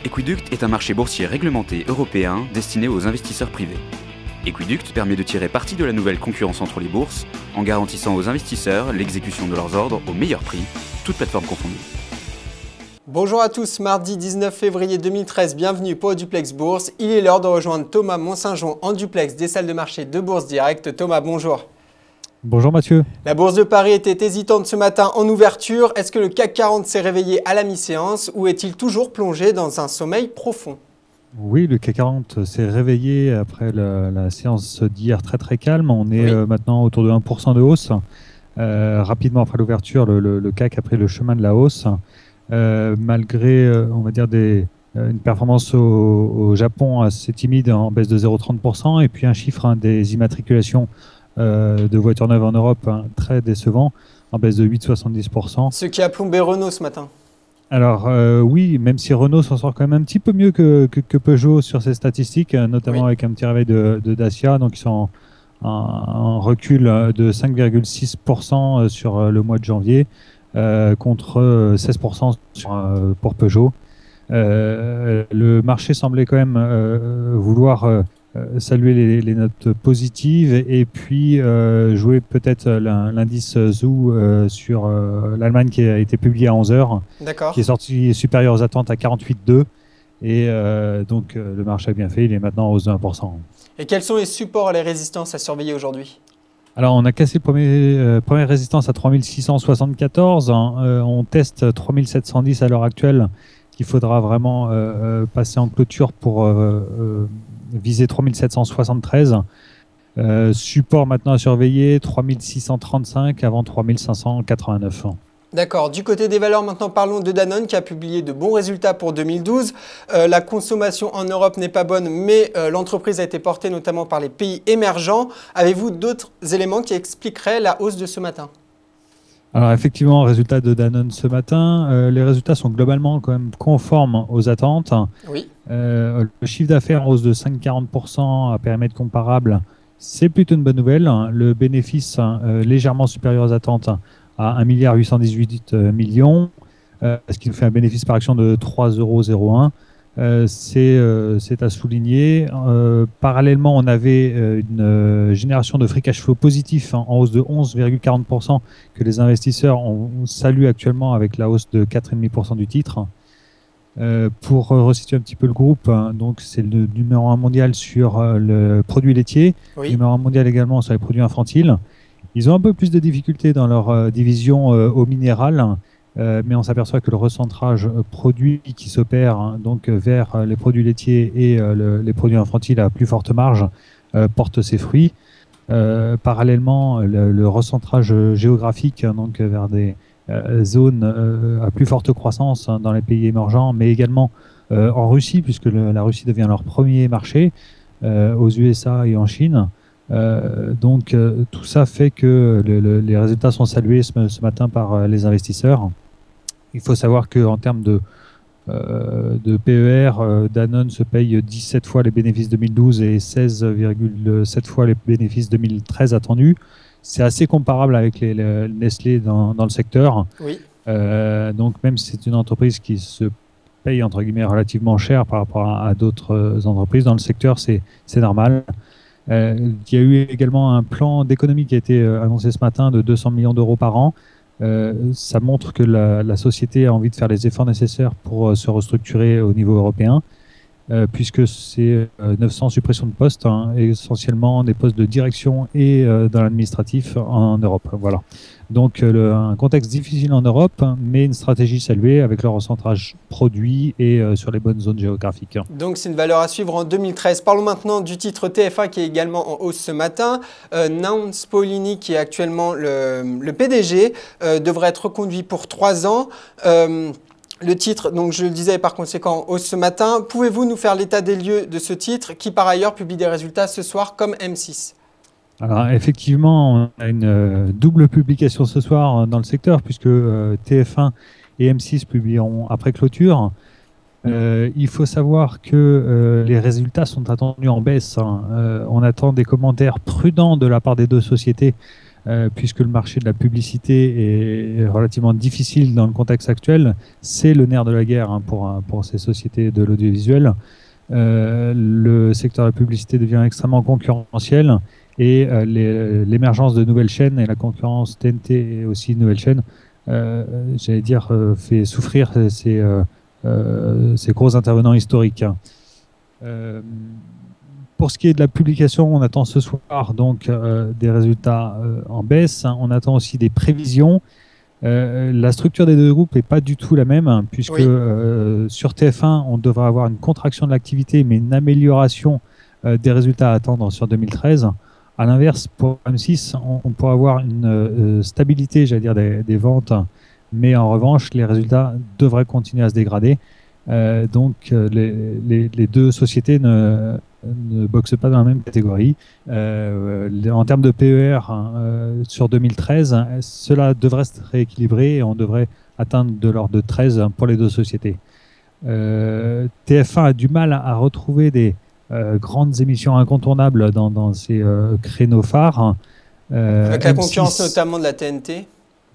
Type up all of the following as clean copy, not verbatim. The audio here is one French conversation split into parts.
Equiduct est un marché boursier réglementé européen destiné aux investisseurs privés. Equiduct permet de tirer parti de la nouvelle concurrence entre les bourses en garantissant aux investisseurs l'exécution de leurs ordres au meilleur prix, toutes plateformes confondues. Bonjour à tous, mardi 19 février 2013, bienvenue pour Duplex Bourse. Il est l'heure de rejoindre Thomas Mont-Saint-Jean en duplex des salles de marché de Bourse Direct. Thomas, bonjour. Bonjour Mathieu. La bourse de Paris était hésitante ce matin en ouverture. Est-ce que le CAC 40 s'est réveillé à la mi-séance ou est-il toujours plongé dans un sommeil profond? Oui, le CAC 40 s'est réveillé après la séance d'hier très calme. On est maintenant autour de 1% de hausse. Rapidement après l'ouverture, le CAC a pris le chemin de la hausse. Malgré, on va dire, une performance au Japon assez timide en baisse de 0,30% et puis un chiffre des immatriculations de voitures neuves en Europe très décevant, en baisse de 8,70%. Ce qui a plombé Renault ce matin. Alors oui, même si Renault s'en sort quand même un petit peu mieux que Peugeot sur ces statistiques, notamment avec un petit réveil de Dacia, donc ils sont en recul de 5,6% sur le mois de janvier, contre 16% pour Peugeot. Le marché semblait quand même vouloir saluer les notes positives et puis jouer peut-être l'indice ZOO sur l'Allemagne qui a été publié à 11h, qui est sorti supérieur aux attentes à 48,2 et donc le marché a bien fait, il est maintenant en hausse de 1%. Et quels sont les supports et les résistances à surveiller aujourd'hui? Alors on a cassé première résistance à 3674, on teste 3710 à l'heure actuelle, qu'il faudra vraiment passer en clôture pour viser 3773. Support maintenant à surveiller 3635 avant 3589. D'accord. Du côté des valeurs, maintenant parlons de Danone qui a publié de bons résultats pour 2012. La consommation en Europe n'est pas bonne, mais l'entreprise a été portée notamment par les pays émergents. Avez-vous d'autres éléments qui expliqueraient la hausse de ce matin? Alors effectivement, résultat de Danone ce matin, les résultats sont globalement quand même conformes aux attentes. Oui. Le chiffre d'affaires en hausse de 5,40% à périmètre comparable, c'est plutôt une bonne nouvelle. Le bénéfice légèrement supérieur aux attentes à 1,818 milliard, ce qui nous fait un bénéfice par action de 3,01 €. C'est à souligner. Parallèlement, on avait une génération de free cash flow positif en hausse de 11,40% que les investisseurs saluent actuellement avec la hausse de 4,5% du titre. Pour resituer un petit peu le groupe, donc c'est le numéro 1 mondial sur le produit laitier, numéro 1 mondial également sur les produits infantiles. Ils ont un peu plus de difficultés dans leur division eau minérale. Mais on s'aperçoit que le recentrage produit qui s'opère donc vers les produits laitiers et les produits infantiles à plus forte marge porte ses fruits. Parallèlement, le recentrage géographique donc vers des zones à plus forte croissance dans les pays émergents, mais également en Russie, puisque la Russie devient leur premier marché, aux USA et en Chine. Donc tout ça fait que les résultats sont salués ce matin par les investisseurs. Il faut savoir qu'en termes de PER, Danone se paye 17 fois les bénéfices 2012 et 16,7 fois les bénéfices 2013 attendus. C'est assez comparable avec les Nestlé dans le secteur. Oui. Donc même si c'est une entreprise qui se paye entre guillemets relativement cher par rapport à d'autres entreprises dans le secteur, c'est normal. Il y a eu également un plan d'économie qui a été annoncé ce matin de 200 millions d'euros par an. Ça montre que la société a envie de faire les efforts nécessaires pour se restructurer au niveau européen, puisque c'est 900 suppressions de postes, essentiellement des postes de direction et dans l'administratif en Europe. Voilà. Donc un contexte difficile en Europe, mais une stratégie saluée avec le recentrage produit et sur les bonnes zones géographiques. Donc c'est une valeur à suivre en 2013. Parlons maintenant du titre TF1 qui est également en hausse ce matin. Nance Paulini, qui est actuellement le PDG, devrait être reconduit pour 3 ans. Le titre, donc je le disais, par conséquent, hausse ce matin. Pouvez-vous nous faire l'état des lieux de ce titre qui, par ailleurs, publie des résultats ce soir comme M6? Alors effectivement, on a une double publication ce soir dans le secteur, puisque TF1 et M6 publieront après clôture. Il faut savoir que les résultats sont attendus en baisse. On attend des commentaires prudents de la part des deux sociétés puisque le marché de la publicité est relativement difficile dans le contexte actuel. C'est le nerf de la guerre pour ces sociétés de l'audiovisuel. Le secteur de la publicité devient extrêmement concurrentiel et l'émergence de nouvelles chaînes et la concurrence TNT et aussi de nouvelles chaînes, fait souffrir ces gros intervenants historiques. Pour ce qui est de la publication, on attend ce soir donc des résultats en baisse. On attend aussi des prévisions. La structure des deux groupes n'est pas du tout la même, puisque sur TF1, on devrait avoir une contraction de l'activité, mais une amélioration des résultats à attendre sur 2013. À l'inverse, pour M6, on pourrait avoir une stabilité, j'allais dire, des ventes, mais en revanche, les résultats devraient continuer à se dégrader. Donc, les deux sociétés ne boxent pas dans la même catégorie. En termes de PER sur 2013, cela devrait se rééquilibrer et on devrait atteindre de l'ordre de 13 pour les deux sociétés. TF1 a du mal à retrouver des grandes émissions incontournables dans ces créneaux phares. Avec la M6, concurrence notamment de la TNT.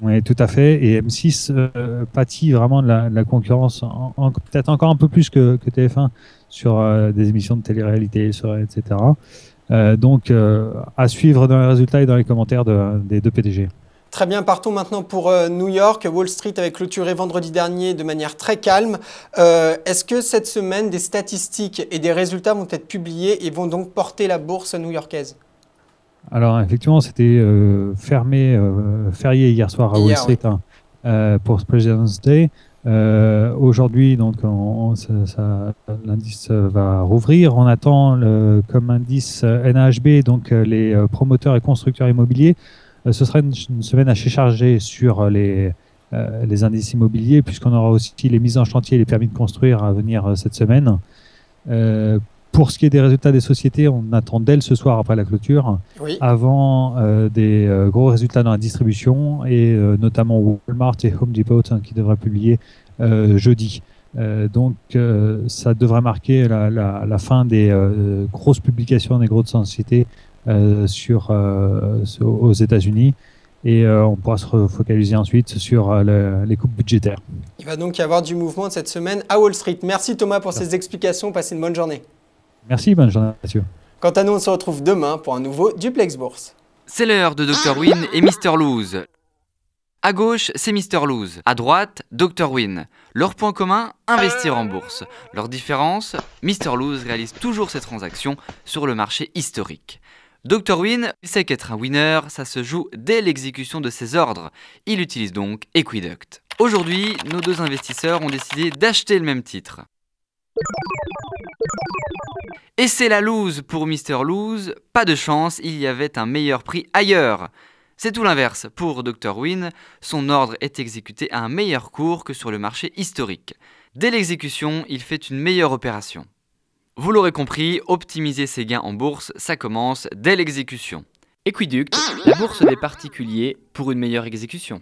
Oui, tout à fait. Et M6 pâtit vraiment de la concurrence, peut-être encore un peu plus que TF1 sur des émissions de télé-réalité, etc. Donc, à suivre dans les résultats et dans les commentaires des deux PDG. Très bien, partons maintenant pour New York. Wall Street avait clôturé vendredi dernier de manière très calme. Est-ce que cette semaine, des statistiques et des résultats vont être publiés et vont donc porter la bourse new-yorkaise ? Alors, effectivement, c'était férié hier soir à Wall Street pour President's Day. Aujourd'hui, donc, l'indice va rouvrir. On attend comme indice NAHB, donc les promoteurs et constructeurs immobiliers. Ce sera une semaine assez chargée sur les indices immobiliers, puisqu'on aura aussi les mises en chantier et les permis de construire à venir cette semaine. Pour ce qui est des résultats des sociétés, on attend dès ce soir après la clôture, avant des gros résultats dans la distribution, et notamment Walmart et Home Depot qui devraient publier jeudi. Donc ça devrait marquer la fin des grosses publications des grosses sociétés aux États-Unis. Et on pourra se focaliser ensuite sur les coupes budgétaires. Il va donc y avoir du mouvement cette semaine à Wall Street. Merci Thomas pour ces explications. Passez une bonne journée. Merci, bonne journée Mathieu. Quant à nous, on se retrouve demain pour un nouveau Duplex Bourse. C'est l'heure de Dr Win et Mr Lose. À gauche, c'est Mr Lose. À droite, Dr Win. Leur point commun, investir en bourse. Leur différence, Mr Lose réalise toujours ses transactions sur le marché historique. Dr Win, il sait qu'être un winner, ça se joue dès l'exécution de ses ordres. Il utilise donc Equiduct. Aujourd'hui, nos deux investisseurs ont décidé d'acheter le même titre. Et c'est la lose pour Mr Lose. Pas de chance, il y avait un meilleur prix ailleurs. C'est tout l'inverse pour Dr Win. Son ordre est exécuté à un meilleur cours que sur le marché historique. Dès l'exécution, il fait une meilleure opération. Vous l'aurez compris, optimiser ses gains en bourse, ça commence dès l'exécution. Equiduct, la bourse des particuliers pour une meilleure exécution.